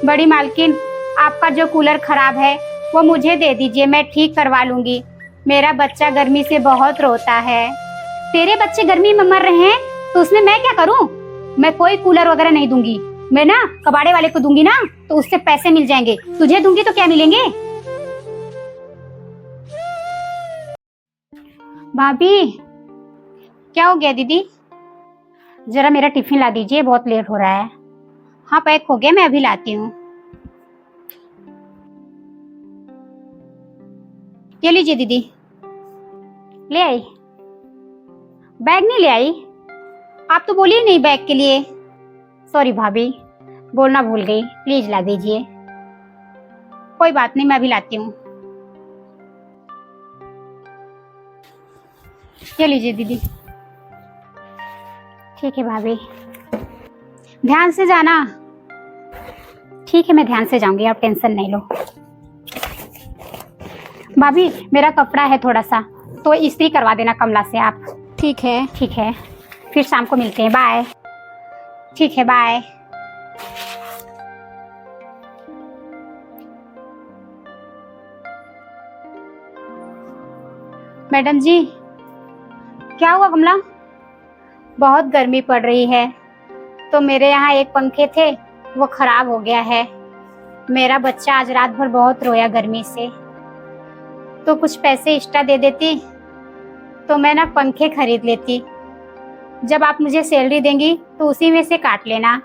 बड़ी मालकिन, आपका जो कूलर खराब है वो मुझे दे दीजिए, मैं ठीक करवा लूंगी। मेरा बच्चा गर्मी से बहुत रोता है। तेरे बच्चे गर्मी में मर रहे हैं तो उसमें मैं क्या करूं? मैं कोई कूलर वगैरह नहीं दूंगी। मैं ना कबाड़े वाले को दूंगी ना, तो उससे पैसे मिल जाएंगे। तुझे दूंगी तो क्या मिलेंगे? भाभी, क्या हो गया दीदी? जरा मेरा टिफिन ला दीजिए, बहुत लेट हो रहा है। हाँ, पैक हो गया, मैं अभी लाती हूँ। ये लीजिए दीदी। ले आई? बैग नहीं ले आई? आप तो बोलिए नहीं बैग के लिए। सॉरी भाभी, बोलना भूल गई, प्लीज ला दीजिए। कोई बात नहीं, मैं अभी लाती हूँ। ये लीजिए दीदी। ठीक है भाभी, ध्यान से जाना। ठीक है, मैं ध्यान से जाऊंगी, आप टेंशन नहीं लो। भाभी, मेरा कपड़ा है थोड़ा सा, तो इस्त्री करवा देना कमला से आप। ठीक है। ठीक है, फिर शाम को मिलते हैं, बाय। ठीक है, बाय। मैडम जी, क्या हुआ कमला? बहुत गर्मी पड़ रही है, तो मेरे यहाँ एक पंखे थे, वो खराब हो गया है। मेरा बच्चा आज रात भर बहुत रोया गर्मी से, तो कुछ पैसे एक्स्ट्रा दे देती तो मैं ना पंखे खरीद लेती। जब आप मुझे सैलरी देंगी तो उसी में से काट लेना।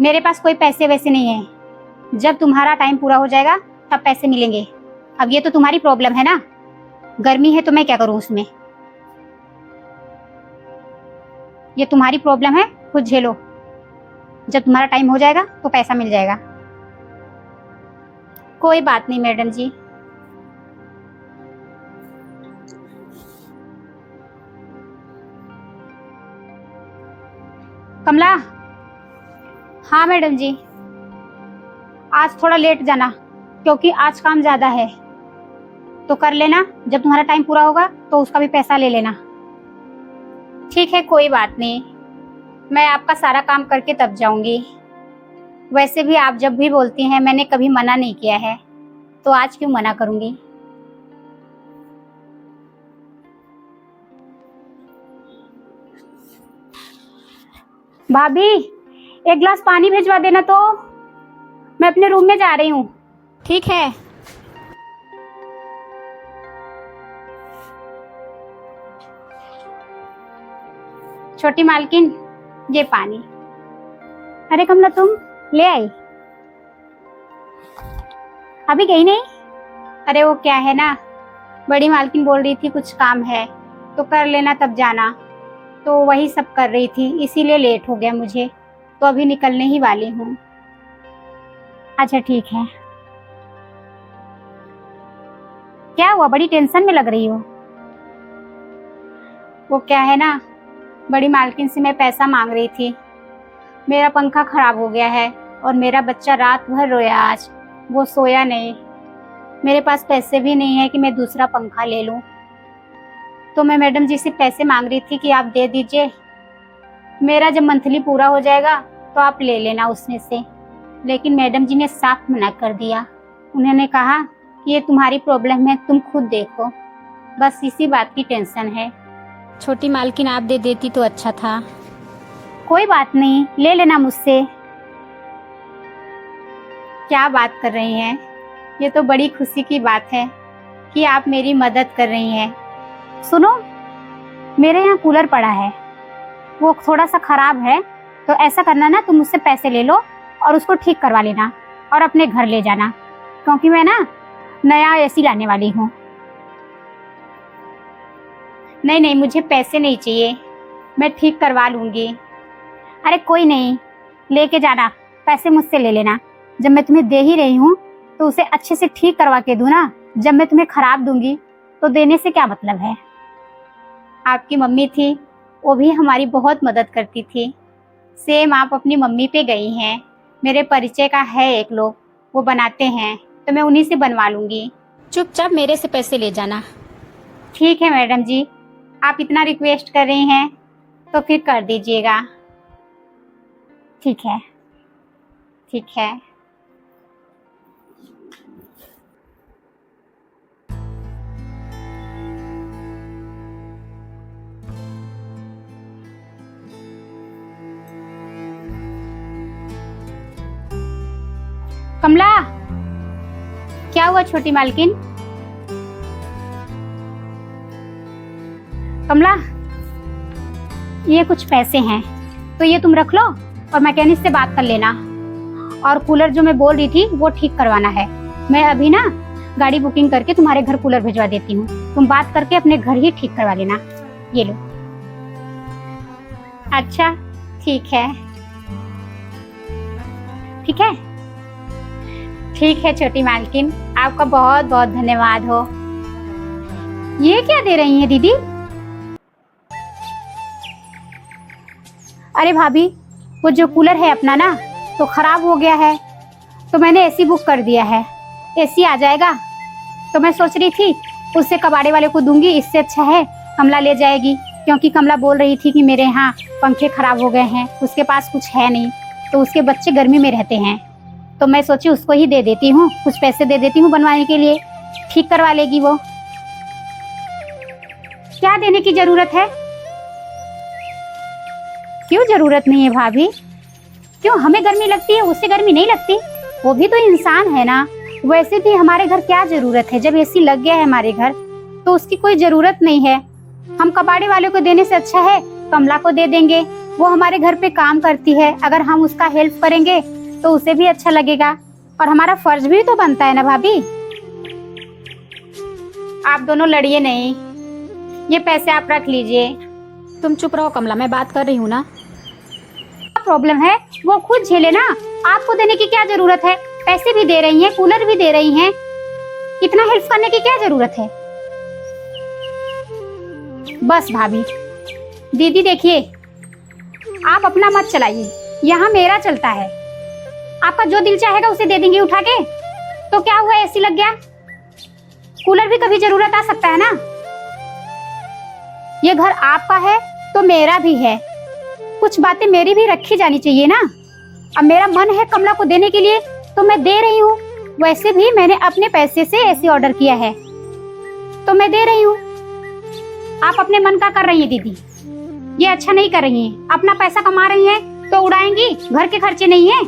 मेरे पास कोई पैसे वैसे नहीं है, जब तुम्हारा टाइम पूरा हो जाएगा तब पैसे मिलेंगे। अब ये तो तुम्हारी प्रॉब्लम है ना, गर्मी है तो मैं क्या करूं उसमें? ये तुम्हारी प्रॉब्लम है, खुद झेलो। जब तुम्हारा टाइम हो जाएगा तो पैसा मिल जाएगा। कोई बात नहीं मैडम जी। कमला। हाँ मैडम जी, आज थोड़ा लेट जाना, क्योंकि आज काम ज्यादा है। तो कर लेना, जब तुम्हारा टाइम पूरा होगा तो उसका भी पैसा ले लेना। ठीक है, कोई बात नहीं, मैं आपका सारा काम करके तब जाऊंगी। वैसे भी आप जब भी बोलती हैं मैंने कभी मना नहीं किया है, तो आज क्यों मना करूंगी। भाभी, एक गिलास पानी भिजवा देना तो, मैं अपने रूम में जा रही हूँ। ठीक है। छोटी मालकिन, ये पानी। अरे कमला, तुम ले आई? अभी गई नहीं? अरे वो क्या है ना, बड़ी मालकिन बोल रही थी कुछ काम है तो कर लेना तब जाना, तो वही सब कर रही थी, इसीलिए लेट हो गया मुझे। तो अभी निकलने ही वाली हूँ। अच्छा ठीक है। क्या हुआ, बड़ी टेंशन में लग रही हो? वो क्या है ना, बड़ी मालकिन से मैं पैसा मांग रही थी। मेरा पंखा खराब हो गया है और मेरा बच्चा रात भर रोया आज, वो सोया नहीं। मेरे पास पैसे भी नहीं है कि मैं दूसरा पंखा ले लूं। तो मैं मैडम जी से पैसे मांग रही थी कि आप दे दीजिए। मेरा जब मंथली पूरा हो जाएगा तो आप ले लेना उसमें से। लेकिन मैडम जी ने साफ मना कर दिया। उन्होंने कहा कि ये तुम्हारी प्रॉब्लम है, तुम खुद देखो। बस इसी बात की टेंशन है। छोटी मालकिन, आप दे देती तो अच्छा था। कोई बात नहीं, ले लेना मुझसे। क्या बात कर रही हैं? ये तो बड़ी खुशी की बात है कि आप मेरी मदद कर रही हैं। सुनो, मेरे यहाँ कूलर पड़ा है, वो थोड़ा सा खराब है, तो ऐसा करना ना, तुम मुझसे पैसे ले लो और उसको ठीक करवा लेना और अपने घर ले जाना, क्योंकि मैं ना नया एसी लाने वाली हूँ। नहीं नहीं, मुझे पैसे नहीं चाहिए, मैं ठीक करवा लूँगी। अरे कोई नहीं, लेके जाना, पैसे मुझसे ले लेना। जब मैं तुम्हें दे ही रही हूँ तो उसे अच्छे से ठीक करवा के दूँ ना। जब मैं तुम्हें खराब दूंगी तो देने से क्या मतलब है। आपकी मम्मी थी, वो भी हमारी बहुत मदद करती थी। सेम आप अपनी मम्मी पे गई हैं। मेरे परिचय का है एक लोग, वो बनाते हैं, तो मैं उन्हीं से बनवा लूँगी। चुपचाप मेरे से पैसे ले जाना। ठीक है मैडम जी, आप इतना रिक्वेस्ट कर रही हैं तो फिर कर दीजिएगा। ठीक है। ठीक है। कमला, क्या हुआ छोटी मालकिन? कमला, ये कुछ पैसे हैं तो ये तुम रख लो और मैकेनिक से बात कर लेना। और कूलर जो मैं बोल रही थी वो ठीक करवाना है। मैं अभी ना गाड़ी बुकिंग करके तुम्हारे घर कूलर भिजवा देती हूँ। तुम बात करके अपने घर ही ठीक करवा लेना। ये लो। अच्छा, ठीक है। ठीक है, ठीक है छोटी मालकिन, आपका बहुत बहुत धन्यवाद हो। ये क्या दे रही हैं दीदी? अरे भाभी, वो जो कूलर है अपना ना तो खराब हो गया है, तो मैंने एसी बुक कर दिया है। एसी आ जाएगा तो मैं सोच रही थी उससे कबाड़े वाले को दूंगी। इससे अच्छा है कमला ले जाएगी, क्योंकि कमला बोल रही थी कि मेरे यहाँ पंखे खराब हो गए हैं, उसके पास कुछ है नहीं, तो उसके बच्चे गर्मी में रहते हैं। तो मैं सोची उसको ही दे देती हूँ, कुछ पैसे दे देती हूँ बनवाने के लिए, ठीक करवा लेगी वो। क्या देने की जरूरत है? क्यों जरूरत नहीं है भाभी? क्यों, हमें गर्मी लगती है, उससे गर्मी नहीं लगती? वो भी तो इंसान है ना। वैसे भी हमारे घर क्या जरूरत है, जब एसी लग गया है हमारे घर तो उसकी कोई जरूरत नहीं है। हम कबाड़े वाले को देने से अच्छा है कमला को दे देंगे। वो हमारे घर पे काम करती है, अगर हम उसका हेल्प करेंगे तो उसे भी अच्छा लगेगा और हमारा फर्ज भी तो बनता है ना भाभी। आप दोनों लड़िए नहीं, ये पैसे आप रख लीजिए। तुम चुप रहो कमला, मैं बात कर रही हूँ ना। क्या प्रॉब्लम है, वो खुद झेले ना, आपको देने की क्या जरूरत है? पैसे भी दे रही हैं, कूलर भी दे रही हैं, इतना हेल्प करने की क्या जरूरत है? बस भाभी। दीदी देखिए, आप अपना मत चलाइए, यहाँ मेरा चलता है। आपका जो दिल चाहेगा उसे दे देंगे उठा के। तो क्या हुआ, एसी लग गया, कूलर भी कभी जरूरत आ सकता है ना। ये घर आपका है तो मेरा भी है, कुछ बातें मेरी भी रखी जानी चाहिए ना। अब मेरा मन है कमला को देने के लिए तो मैं दे रही हूँ। वैसे भी मैंने अपने पैसे से एसी ऑर्डर किया है तो मैं दे रही हूँ। आप अपने मन का कर रही हैं दीदी, ये अच्छा नहीं कर रही हैं। अपना पैसा कमा रही हैं तो उड़ाएंगी, घर के खर्चे नहीं है।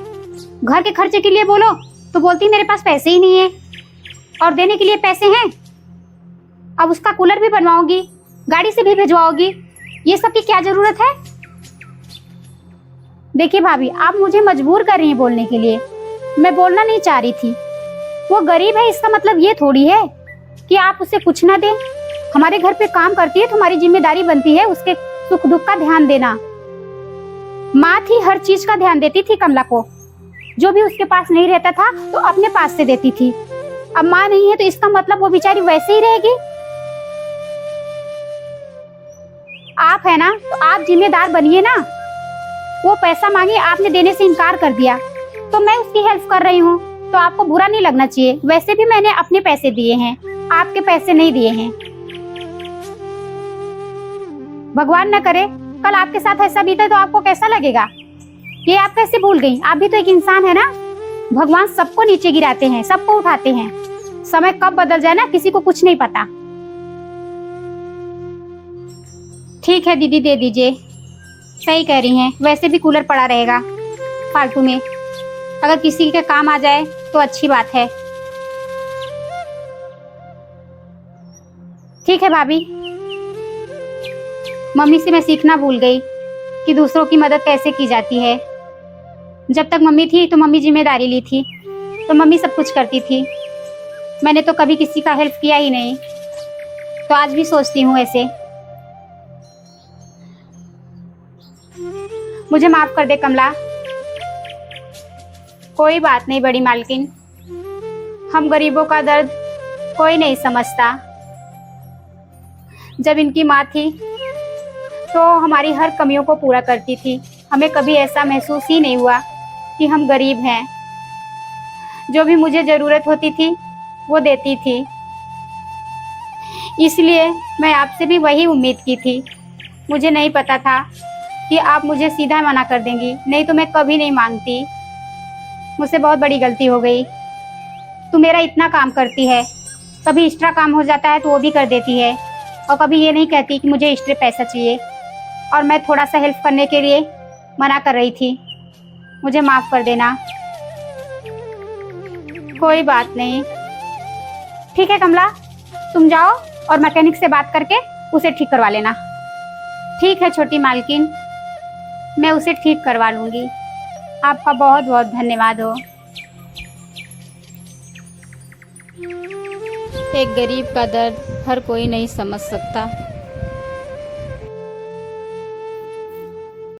घर के खर्चे के लिए बोलो तो बोलती मेरे पास पैसे ही नहीं है, और देने के लिए पैसे हैं। अब उसका कूलर भी बनवाओगी, गाड़ी से भी भिजवाओगी, ये सब की क्या जरूरत है? देखिए भाभी, आप मुझे मजबूर कर रही हैं बोलने के लिए। मैं बोलना नहीं चाह रही थी। वो गरीब है इसका मतलब ये थोड़ी है कि आप उसे कुछ ना दें। हमारे घर पे काम करती है तो हमारी जिम्मेदारी बनती है उसके सुख दुख का ध्यान देना। माँ थी, हर चीज का ध्यान देती थी कमला को, जो भी उसके पास नहीं रहता था तो अपने पास से देती थी। अब माँ नहीं है तो इसका मतलब वो बेचारी वैसे ही रहेगी। आप है ना तो आप जिम्मेदार बनिए ना। वो पैसा मांगी, आपने देने से इनकार कर दिया तो मैं उसकी हेल्प कर रही हूँ, तो आपको बुरा नहीं लगना चाहिए। वैसे भी मैंने अपने पैसे दिए हैं, आपके पैसे नहीं दिए हैं। भगवान न करे कल आपके साथ ऐसा बीते तो आपको कैसा लगेगा? ये आप कैसे भूल गई? आप भी तो एक इंसान है ना। भगवान सबको नीचे गिराते हैं, सबको उठाते हैं। समय कब बदल जाए ना किसी को कुछ नहीं पता। ठीक है दीदी, दे दीजिए। सही कह रही हैं, वैसे भी कूलर पड़ा रहेगा फालतू में, अगर किसी के काम आ जाए तो अच्छी बात है। ठीक है भाभी, मम्मी से मैं सीखना भूल गई कि दूसरों की मदद कैसे की जाती है। जब तक मम्मी थी तो मम्मी जिम्मेदारी ली थी तो मम्मी सब कुछ करती थी, मैंने तो कभी किसी का हेल्प किया ही नहीं। तो आज भी सोचती हूँ ऐसे। मुझे माफ कर दे कमला। कोई बात नहीं बड़ी मालकिन, हम गरीबों का दर्द कोई नहीं समझता। जब इनकी माँ थी तो हमारी हर कमियों को पूरा करती थी, हमें कभी ऐसा महसूस ही नहीं हुआ कि हम गरीब हैं। जो भी मुझे ज़रूरत होती थी वो देती थी, इसलिए मैं आपसे भी वही उम्मीद की थी। मुझे नहीं पता था कि आप मुझे सीधा मना कर देंगी, नहीं तो मैं कभी नहीं मांगती। मुझसे बहुत बड़ी गलती हो गई। तू मेरा इतना काम करती है, कभी एक्स्ट्रा काम हो जाता है तो वो भी कर देती है, और कभी ये नहीं कहती कि मुझे एक्स्ट्रा पैसा चाहिए। और मैं थोड़ा सा हेल्प करने के लिए मना कर रही थी। मुझे माफ़ कर देना। कोई बात नहीं। ठीक है कमला, तुम जाओ और मैकेनिक से बात करके उसे ठीक करवा लेना। ठीक है छोटी मालकिन, मैं उसे ठीक करवा लूँगी। आपका बहुत बहुत धन्यवाद हो। एक गरीब का दर्द हर कोई नहीं समझ सकता।